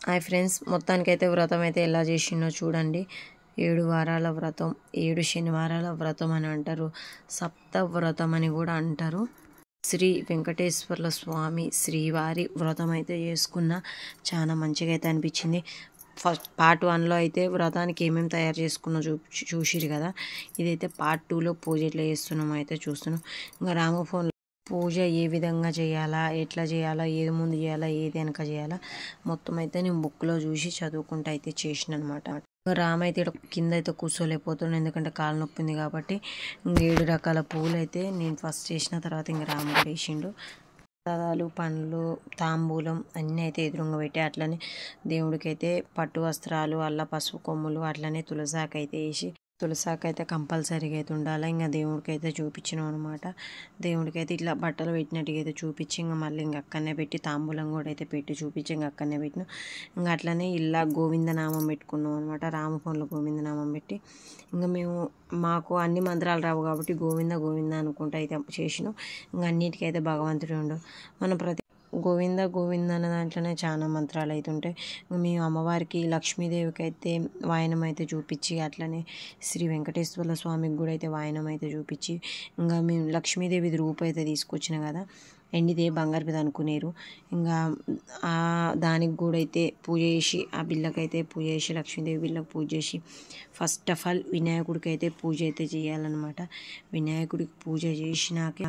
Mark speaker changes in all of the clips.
Speaker 1: Hi friends, మొత్తానికైతే వ్రతం అయితే ఎలా చేసిండో చూడండి. 7 వారాల వ్రతం, 7 శనివారాల వ్రతం అని అంటారు. సప్త వ్రతం అని కూడా అంటారు. శ్రీ వెంకటేశ్వర్ల స్వామి శ్రీవారి వ్రతం అయితే చేసుకున్న చాలా మంచిగా అయితే అనిపించింది. ఫస్ట్ పార్ట్ 1లో అయితే వ్రతానికి ఏమేమి తయారు చేసుకున్నా చూసిరు కదా. ఇదైతే పార్ట్ 2లో పూజ ఎట్లా చేస్తున్నామో అయితే చూస్తున్నాం. ఇంకా రామఫోన్ పూజ ఏ విధంగా చేయాలా, ఎట్లా చేయాలా, ఏది ముందు చేయాలా, ఏది వెనక చేయాలా మొత్తం అయితే నేను బుక్లో చూసి చదువుకుంటూ అయితే చేసిన అనమాట. రామ్ అయితే కింద అయితే కూర్చోలేకపోతున్నాను, ఎందుకంటే కాలు నొప్పింది కాబట్టి. 7 రకాల పువ్వులు అయితే నేను ఫస్ట్ చేసిన తర్వాత ఇంకా రామ్ కూడా వేసిండు. ప్రసాదాలు, పండ్లు, తాంబూలం అన్నీ అయితే ఎదురుగా పెట్టి, అట్లనే దేవుడికి అయితే పట్టు వస్త్రాలు, అల్ల పసుపు కొమ్ములు, అట్లనే తులసాకు అయితే వేసి, తులసాకు అయితే కంపల్సరీగా అయితే ఉండాలి. ఇంకా దేవుడికి అయితే చూపించినాం అనమాట. దేవుడికి అయితే ఇట్లా బట్టలు పెట్టినట్టుగా అయితే చూపించి, ఇంకా మళ్ళీ ఇంక అక్కడనే పెట్టి తాంబూలం కూడా అయితే పెట్టి చూపించి ఇంకా అక్కడనే పెట్టినాం. ఇంకా అట్లనే ఇలా గోవిందనామం పెట్టుకున్నాం అనమాట. రామ ఫోన్లో గోవిందనామం పెట్టి, ఇంకా మాకు అన్ని మంత్రాలు రావు కాబట్టి గోవింద గోవింద అనుకుంటూ అయితే చేసినాం. ఇంకా అన్నిటికైతే భగవంతుడు ఉండు. మన ప్రతి గోవింద గోవింద అన్న దాంట్లోనే చాలా మంత్రాలు అయితే ఉంటాయి. మేము అమ్మవారికి లక్ష్మీదేవికి అయితే వాయనం అయితే చూపించి, అట్లనే శ్రీ వెంకటేశ్వర్ల స్వామికి కూడా అయితే వాయనం అయితే చూపించి, ఇంకా మేము లక్ష్మీదేవి రూపు అయితే తీసుకొచ్చిన కదా, ఎండిదే బంగారుది అనుకునేరు. ఇంకా దానికి కూడా అయితే పూజ చేసి, ఆ బిల్లకైతే పూజ చేసి, లక్ష్మీదేవి బిల్లకు పూజ చేసి, ఫస్ట్ ఆఫ్ ఆల్ వినాయకుడికి అయితే పూజ అయితే చేయాలన్నమాట. వినాయకుడికి పూజ చేసినాక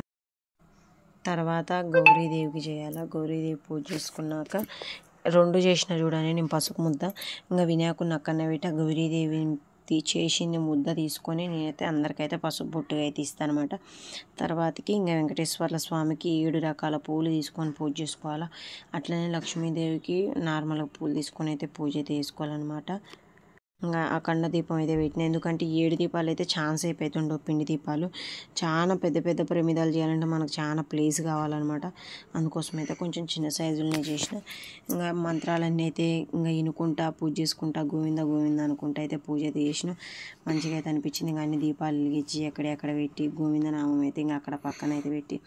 Speaker 1: తర్వాత గౌరీదేవికి చేయాలి. గౌరీదేవి పూజ చేసుకున్నాక 2 చేసిన చూడండి నేను పసుపు ముద్ద. ఇంకా వినాయకుడిని అక్కడనే పెట్టి ఆ గౌరీదేవి చేసింది ముద్ద తీసుకొని నేనైతే అందరికైతే పసుపు బొట్టుగా అయితే ఇస్తాను అనమాట. తర్వాతకి ఇంకా వెంకటేశ్వర్ల స్వామికి 7 రకాల పూలు తీసుకొని పూజ చేసుకోవాలా. అట్లనే లక్ష్మీదేవికి నార్మల్గా పూలు తీసుకొని అయితే పూజ అయితే చేసుకోవాలన్నమాట. ఇంకా అఖండ దీపం అయితే పెట్టిన, ఎందుకంటే 7 దీపాలు అయితే చాలా సేపు అవుతుండవు. పిండి దీపాలు చాలా పెద్ద పెద్ద ప్రమిదాలు చేయాలంటే మనకు చాలా ప్లేస్ కావాలన్నమాట. అందుకోసం అయితే కొంచెం చిన్న సైజులనే చేసిన. ఇంకా మంత్రాలన్నీ అయితే ఇంకా ఇనుకుంటా పూజ చేసుకుంటా గోవింద గోవింద అనుకుంటా అయితే పూజ అయితే చేసిన. మంచిగా అయితే అనిపించింది. ఇంకా అన్ని దీపాలు వెలిగించి ఎక్కడెక్కడ పెట్టి గోవింద నామం అయితే ఇంకా అక్కడ పక్కన అయితే పెట్టి,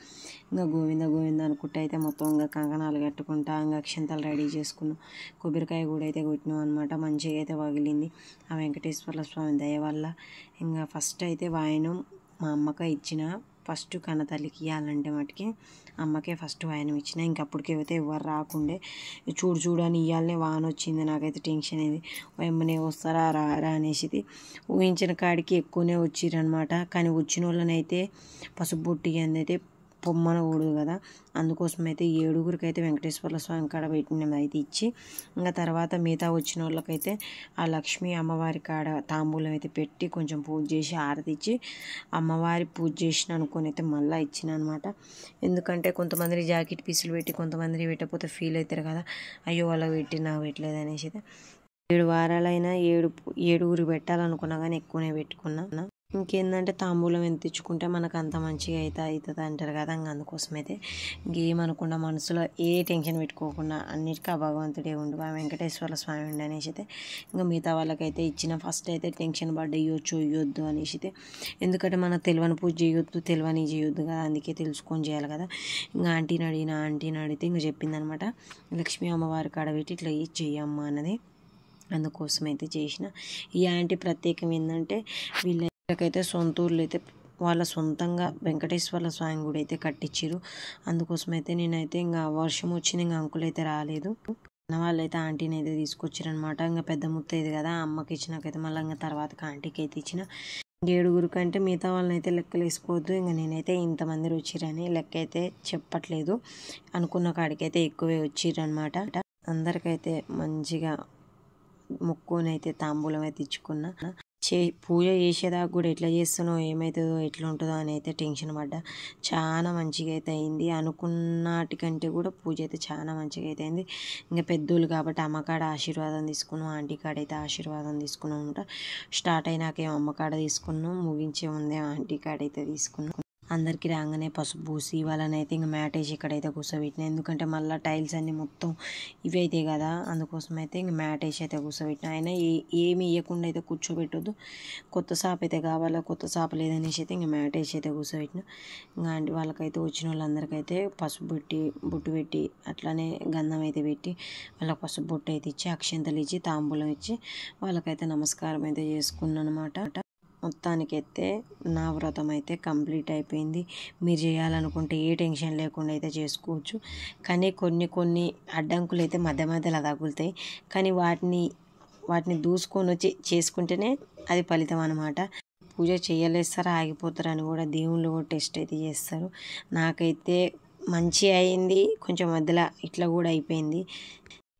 Speaker 1: ఇంకా గోవింద గోవింద అనుకుంటా అయితే మొత్తం ఇంకా కంకణాలు కట్టుకుంటా ఇంకా అక్షంతలు రెడీ చేసుకున్నాం. కొబ్బరికాయ కూడా అయితే కొట్టినాం అనమాట. మంచిగా అయితే పగిలింది ఆ వెంకటేశ్వర్ల స్వామి దయ వల్ల. ఇంకా ఫస్ట్ అయితే వాయనం మా అమ్మకే ఇచ్చిన. ఫస్ట్ కన్నతల్లికి ఇవ్వాలంటే మటుకి అమ్మకే ఫస్ట్ వాయనం ఇచ్చిన. ఇంకప్పటికైతే ఎవరు రాకుండే, చూడని ఇవ్వాలనే వాన వచ్చింది. నాకైతే టెన్షన్ అయింది, ఎమ్మనే వస్తారా రారా అనేసి. ఊహించిన కాడికి ఎక్కువనే వచ్చిరనమాట. కానీ వచ్చిన వాళ్ళనైతే పసుపు బొట్టి అయితే పొమ్మనకూడదు కదా, అందుకోసం అయితే 7గురికి అయితే వెంకటేశ్వర్ల స్వామి కాడ పెట్టిన అయితే ఇచ్చి, ఇంకా తర్వాత మిగతా వచ్చిన వాళ్ళకైతే ఆ లక్ష్మీ అమ్మవారి కాడ తాంబూలం అయితే పెట్టి కొంచెం పూజ చేసి ఆరతి ఇచ్చి, అమ్మవారి పూజ చేసిన అనుకొని అయితే మళ్ళీ ఇచ్చిన అనమాట. ఎందుకంటే కొంతమంది జాకెట్ పీసులు పెట్టి కొంతమంది పెట్టకపోతే ఫీల్ అవుతారు కదా, అయ్యో వాళ్ళకి పెట్టి నాకు పెట్టలేదు అనేసి అయితే 7 వారాలైనా 7గురికి పెట్టాలనుకున్నా కానీ ఎక్కువనే పెట్టుకున్నా. ఇంకేందంటే తాంబూలం ఎంత తెచ్చుకుంటే మనకు అంత మంచిగా అవుతుంది అంటారు కదా. అందుకోసం అయితే ఇంకేమనకుండా మనసులో ఏ టెన్షన్ పెట్టుకోకుండా అన్నిటికీ ఆ భగవంతుడే ఉండు, ఆ వెంకటేశ్వర స్వామి ఉండి అనేసి అయితే ఇంకా మిగతా వాళ్ళకైతే ఇచ్చిన. ఫస్ట్ అయితే టెన్షన్ పడ్డ ఇవ్వద్దు అనేసి అయితే, ఎందుకంటే మనకు తెలియని పూజ చేయొద్దు, చేయొద్దు కదా, అందుకే తెలుసుకొని చేయాలి కదా. ఇంకా ఆంటీని అడిగితే ఇంకా చెప్పిందనమాట, లక్ష్మీ అమ్మవారి కాడ పెట్టి ఇట్లా చెయ్యమ్మా అన్నది. అందుకోసం అయితే చేసిన. ఈ ఆంటీ ప్రత్యేకం ఏంటంటే వీళ్ళకైతే సొంత ఊర్లో అయితే వాళ్ళ సొంతంగా వెంకటేశ్వర్ల స్వామి గుడి అయితే కట్టించారు. అందుకోసం అయితే నేనైతే ఇంకా వర్షం వచ్చింది, ఇంకా అంకులు అయితే రాలేదు. అన్న వాళ్ళు అయితే ఆంటీని అయితే తీసుకొచ్చారనమాట. ఇంకా పెద్ద ముత్తైదు కదా, అమ్మకి ఇచ్చినాకైతే మళ్ళీ ఇంకా తర్వాత ఆంటీకి అయితే ఇచ్చిన. 7గురికి అంటే మిగతా వాళ్ళని అయితే లెక్కలు వేసుకోవద్దు. ఇంకా నేనైతే ఇంతమంది వచ్చిరని లెక్క అయితే చెప్పట్లేదు, అనుకున్న కాడికైతే ఎక్కువే వచ్చిరనమాట. అందరికైతే మంచిగా మొక్కుని అయితే తాంబూలం అయితే ఇచ్చుకున్నా. పూజ చేసేదాకా కూడా ఎట్లా చేస్తానో ఏమవుతుందో ఎట్లా ఉంటుందో అని అయితే టెన్షన్ పడ్డా. చాలా మంచిగా అయితే అయింది, అనుకున్నటికంటే కూడా పూజ అయితే చాలా మంచిగా అయితే అయింది. ఇంకా పెద్దోళ్ళు కాబట్టి అమ్మకాడ ఆశీర్వాదం తీసుకున్నాం, ఆంటీ కాడ అయితే ఆశీర్వాదం తీసుకున్నాం అనమాట. స్టార్ట్ అయినాకేమో అమ్మకాడ తీసుకున్నాం, ముగించే ముందే ఆంటీ కాడ అయితే తీసుకున్నాం. అందరికీ రాగానే పసుపు పూసి వాళ్ళనైతే ఇంకా మ్యాట్ వేసి ఇక్కడైతే కూర్చోబెట్టిన. ఎందుకంటే మళ్ళీ టైల్స్ అన్నీ మొత్తం ఇవి అయితే కదా, అందుకోసం అయితే ఇంక మ్యాట్ వేసి అయితే కూర్చోబెట్టిన. అయినా ఏమి ఇవ్వకుండా అయితే కూర్చోబెట్టొద్దు, కొత్త సాప అయితే కావాలా, కొత్త సాప లేదనేసి అయితే ఇంక మ్యాట్ వేసి అయితే కూర్చోబెట్టిన. ఇంకా అంటే వాళ్ళకైతే వచ్చిన వాళ్ళందరికైతే పసుపు పెట్టి బొట్టు పెట్టి అట్లానే గంధం అయితే పెట్టి వాళ్ళకి పసుపు బొట్టు అయితే ఇచ్చి అక్షంతలు ఇచ్చి తాంబూలం ఇచ్చి వాళ్ళకైతే నమస్కారం అయితే చేసుకున్నాను అనమాట. మొత్తానికైతే నా వ్రతం అయితే కంప్లీట్ అయిపోయింది. మీరు చేయాలనుకుంటే ఏ టెన్షన్ లేకుండా అయితే చేసుకోవచ్చు. కానీ కొన్ని అడ్డంకులు అయితే మధ్య మధ్యలో తగులుతాయి. కానీ వాటిని దూసుకొని వచ్చి చేసుకుంటేనే అది ఫలితం అనమాట. పూజ చేయలేస్తారా ఆగిపోతారు అని కూడా దేవుళ్ళు కూడా టెస్ట్ అయితే చేస్తారు. నాకైతే మంచి అయింది, కొంచెం మధ్యలో ఇట్లా కూడా అయిపోయింది.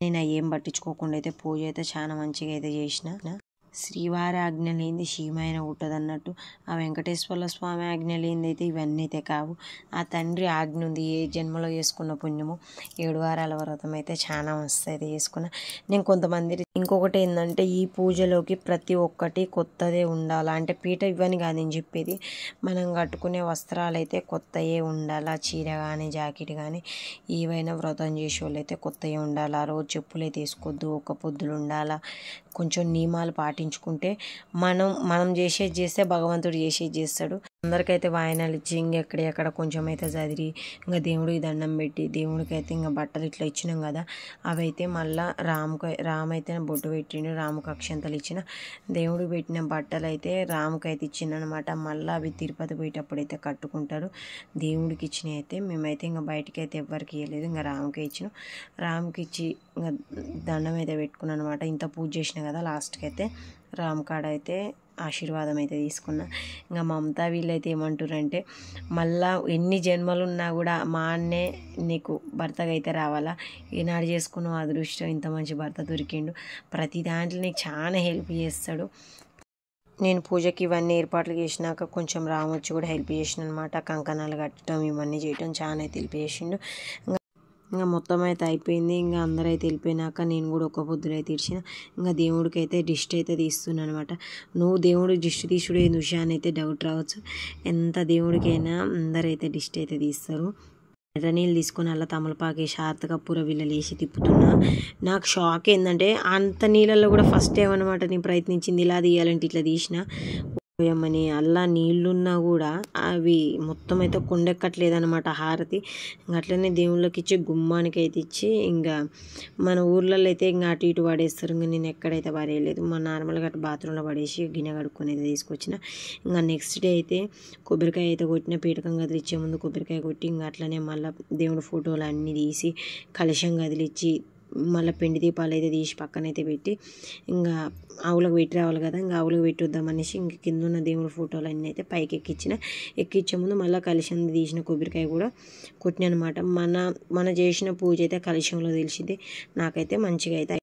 Speaker 1: నేను ఏం పట్టించుకోకుండా అయితే పూజ అయితే చాలా మంచిగా అయితే చేసిన. శ్రీవారి ఆజ్ఞ లేనిది శీమైన ఉంటుందన్నట్టు ఆ వెంకటేశ్వర స్వామి ఆజ్ఞ లేనిది అయితే ఇవన్నీ అయితే కావు. ఆ తండ్రి ఆజ్ఞ ఉంది. ఏ జన్మలో చేసుకున్న పుణ్యము 7 వారాల వ్రతం అయితే చాలా మస్తు అయితే చేసుకున్నా నేను. కొంతమంది ఇంకొకటి ఏంటంటే ఈ పూజలోకి ప్రతి ఒక్కటి కొత్తదే ఉండాలి. అంటే పీట ఇవ్వని కాదు నేను చెప్పేది, మనం కట్టుకునే వస్త్రాలు అయితే కొత్తయే ఉండాలి. చీర కానీ జాకెట్ కానీ ఏవైనా వ్రతం చేసే వాళ్ళు అయితే కొత్తయే ఉండాలి. ఆ రోజు చెప్పులు అయితే వేసుకోవద్దు, ఒక్క పొద్దులు ఉండాలా. కొంచెం నియమాలు పాటించుకుంటే మనం చేస్తే భగవంతుడు చేసేది చేస్తాడు. అందరికైతే వాయనాలు ఇచ్చి ఇంకెక్కడ కొంచెం అయితే చదివి ఇంకా దేవుడికి దండం పెట్టి దేవుడికి అయితే ఇంకా బట్టలు ఇట్లా ఇచ్చినాం కదా, అవి అయితే మళ్ళీ రామ్ అయితే బొట్టు పెట్టిండు, రాముకు అక్షంతలు ఇచ్చిన. దేవుడికి పెట్టిన బట్టలు అయితే రాముకి అయితే ఇచ్చిందనమాట. మళ్ళీ అవి తిరుపతి పోయేటప్పుడు అయితే కట్టుకుంటారు. దేవుడికి ఇచ్చినవి అయితే మేమైతే ఇంకా బయటికి అయితే ఎవ్వరికి ఇవ్వలేదు, ఇంకా రాముకే ఇచ్చినాం. రాముకి ఇచ్చి ఇంకా దండం అయితే పెట్టుకున్నాను అనమాట. ఇంత పూజ చేసిన కదా, లాస్ట్కి అయితే రామ్ కాడ అయితే ఆశీర్వాదం అయితే తీసుకున్నా. ఇంకా మమతా వీళ్ళైతే ఏమంటారంటే మళ్ళా ఎన్ని జన్మలు ఉన్నా కూడా మా అన్నే నీకు భర్తగా అయితే రావాలా, ఈనాడు చేసుకున్న అదృష్టం, ఇంత మంచి భర్త దొరికిండు, ప్రతి దాంట్లో నీకు చాలా హెల్ప్ చేస్తాడు. నేను పూజకి ఇవన్నీ ఏర్పాట్లు చేసినాక కొంచెం రామ్ వచ్చి కూడా హెల్ప్ చేసిన అనమాట. కంకణాలు కట్టడం ఇవన్నీ చేయడం చాలా అయితే హెల్ప్ చేసిండు. ఇంకా మొత్తం అయితే అయిపోయింది. ఇంకా అందరూ అయితే వెళ్ళిపోయినాక నేను కూడా ఒక పొద్దులు అయితే ఇచ్చిన. ఇంకా దేవుడికి అయితే దిష్టి అయితే తీస్తున్నాను అనమాట. నువ్వు దేవుడికి దిష్టి తీసుడు ఏ విషయం అని అయితే డౌట్ రావచ్చు. ఎంత దేవుడికైనా అందరైతే దిష్టి అయితే తీస్తారు. ఎర్ర నీళ్ళు తీసుకొని అలా తమలపాకు వేసి హారతకపూర వీళ్ళలు వేసి తిప్పుతున్నా. నాకు షాక్ ఏంటంటే అంత నీళ్ళల్లో కూడా ఫస్ట్ ఏమన్నమాట నేను ప్రయత్నించింది ఇలా తీయాలంటే ఇట్లా తీసిన పోయమ్మని. అలా నీళ్ళున్నా కూడా అవి మొత్తం అయితే కొండెక్కట్లేదనమాట హారతి. అట్లనే దేవుళ్ళకి ఇచ్చి గుమ్మానికి అయితే ఇచ్చి ఇంకా మన ఊర్లలో అయితే ఇంకా అటు ఇటు పడేస్తారు. ఇంకా నేను ఎక్కడైతే పడేయలేదు, మా నార్మల్గా అటు బాత్రూంలో పడేసి గిన్నె కడుక్కొని అయితే తీసుకొచ్చిన. ఇంకా నెక్స్ట్ డే అయితే కొబ్బరికాయ అయితే కొట్టిన. పీఠకం కదిలిచ్చే ముందు కొబ్బరికాయ కొట్టి ఇంకా అట్లనే మళ్ళీ దేవుడి ఫోటోలు అన్నీ తీసి కలశం కదిలిచ్చి మళ్ళీ పిండి దీపాలు అయితే తీసి పక్కనైతే పెట్టి ఇంకా ఆవులకు పెట్టి రావాలి కదా, ఇంకా ఆవులకు పెట్టి వద్దామనేసి ఇంక కింద ఉన్న దేవుడి ఫోటోలు అన్నీ అయితే పైకి ఎక్కించే ముందు మళ్ళీ కలశం తీసిన కొబ్బరికాయ కూడా కొట్టిన అనమాట. మన చేసిన పూజ అయితే కలశంలో తెలిసింది. నాకైతే మంచిగా అయితే